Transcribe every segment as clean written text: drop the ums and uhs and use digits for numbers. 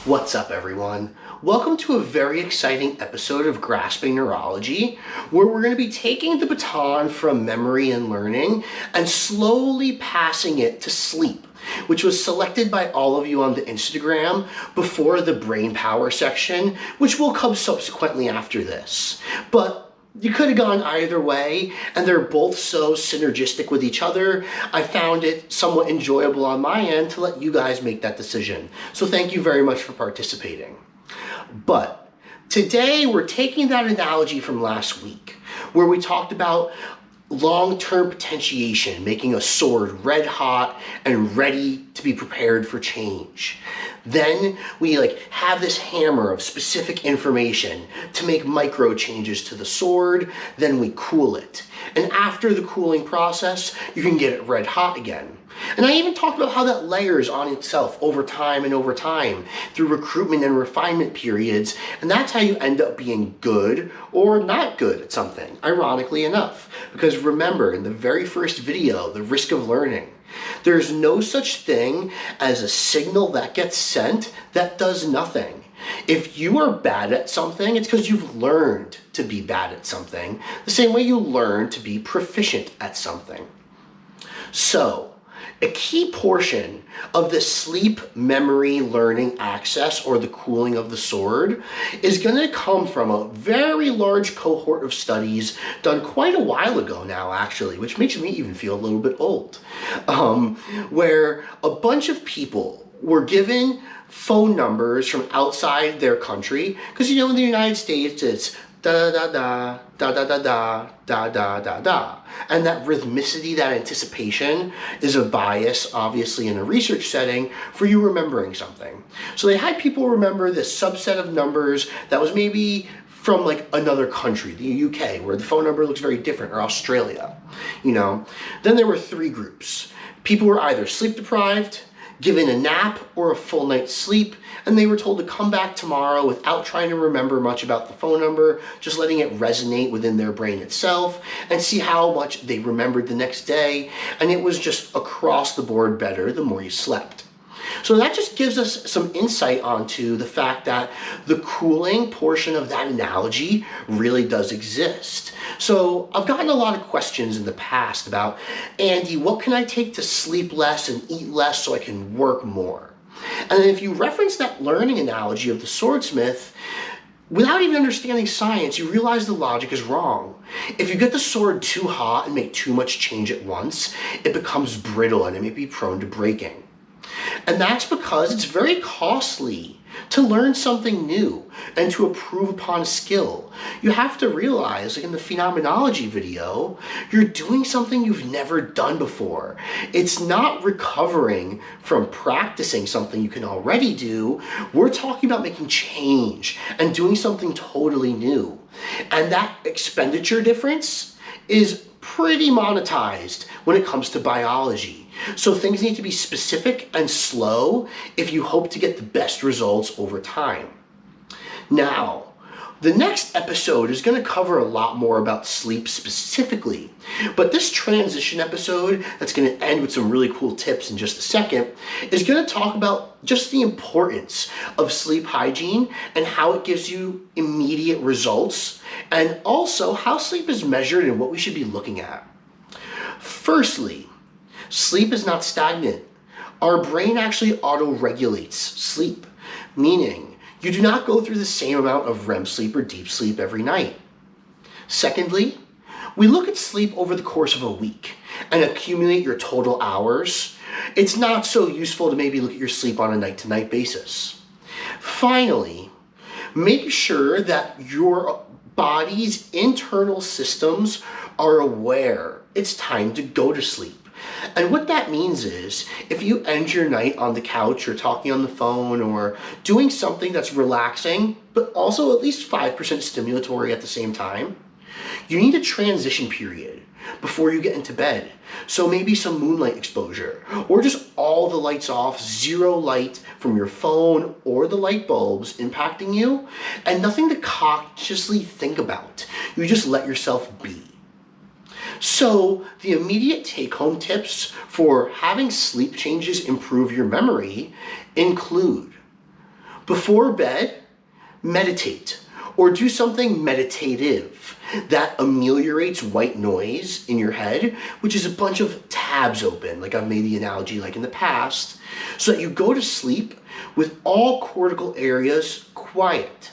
What's up, everyone? Welcome to a very exciting episode of Grasping Neurology, where we're going to be taking the baton from memory and learning and slowly passing it to sleep, which was selected by all of you on the Instagram before the brain power section, which will come subsequently after this. But you could have gone either way, and they're both so synergistic with each other. I found it somewhat enjoyable on my end to let you guys make that decision. So thank you very much for participating. But today we're taking that analogy from last week, where we talked about long-term potentiation, making a sword red hot and ready to be prepared for change. Then we have this hammer of specific information to make micro changes to the sword. Then we cool it. And after the cooling process, you can get it red hot again. And I even talked about how that layers on itself over time and over time through recruitment and refinement periods. And that's how you end up being good or not good at something, ironically enough. Because remember, in the very first video, the risk of learning, there's no such thing as a signal that gets sent that does nothing. If you are bad at something, it's because you've learned to be bad at something, the same way you learn to be proficient at something. So, a key portion of the sleep memory learning access, or the cooling of the sword, is going to come from a very large cohort of studies done quite a while ago now, actually, which makes me even feel a little bit old, where a bunch of people were given phone numbers from outside their country, because in the United States it's da da da da da da da da da da da, and that rhythmicity, that anticipation, is a bias, obviously, in a research setting for you remembering something. So they had people remember this subset of numbers that was maybe from another country, the UK, where the phone number looks very different, or Australia, Then there were three groups. People were either sleep deprived, given a nap, or a full night's sleep, and they were told to come back tomorrow without trying to remember much about the phone number, just letting it resonate within their brain itself and see how much they remembered the next day. And it was just across the board better the more you slept. So that just gives us some insight onto the fact that the cooling portion of that analogy really does exist. So I've gotten a lot of questions in the past about, Andy, what can I take to sleep less and eat less so I can work more? And then if you reference that learning analogy of the swordsmith, without even understanding science, you realize the logic is wrong. If you get the sword too hot and make too much change at once, it becomes brittle and it may be prone to breaking. And that's because it's very costly to learn something new and to improve upon a skill. You have to realize, in the phenomenology video, you're doing something you've never done before. It's not recovering from practicing something you can already do. We're talking about making change and doing something totally new. And that expenditure difference is pretty monetized when it comes to biology. So things need to be specific and slow if you hope to get the best results over time. Now, the next episode is going to cover a lot more about sleep specifically, but this transition episode that's going to end with some really cool tips in just a second is going to talk about just the importance of sleep hygiene and how it gives you immediate results, and also how sleep is measured and what we should be looking at. Firstly, sleep is not stagnant. Our brain actually auto-regulates sleep, meaning you do not go through the same amount of REM sleep or deep sleep every night. Secondly, we look at sleep over the course of a week and accumulate your total hours. It's not so useful to maybe look at your sleep on a night-to-night basis. Finally, make sure that your body's internal systems are aware it's time to go to sleep. And what that means is, if you end your night on the couch or talking on the phone or doing something that's relaxing, but also at least 5% stimulatory at the same time, you need a transition period before you get into bed. So maybe some moonlight exposure, or just all the lights off, zero light from your phone or the light bulbs impacting you, and nothing to consciously think about. You just let yourself be. So the immediate take-home tips for having sleep changes improve your memory include Before bed, meditate or do something meditative that ameliorates white noise in your head, which is a bunch of tabs open, like I've made the analogy like in the past, so that you go to sleep with all cortical areas quiet.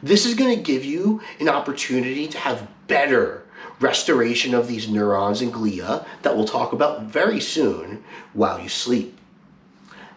This is going to give you an opportunity to have better restoration of these neurons and glia that we'll talk about very soon while you sleep.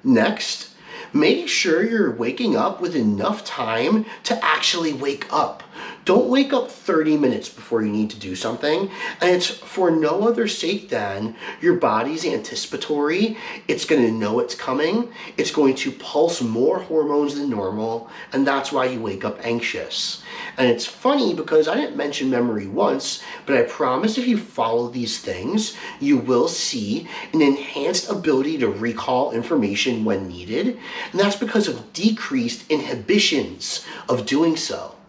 Next, make sure you're waking up with enough time to actually wake up. Don't wake up 30 minutes before you need to do something, and it's for no other sake than your body's anticipatory. It's going to know it's coming. It's going to pulse more hormones than normal, and that's why you wake up anxious. And it's funny because I didn't mention memory once, but I promise if you follow these things, you will see an enhanced ability to recall information when needed, and that's because of decreased inhibitions of doing so.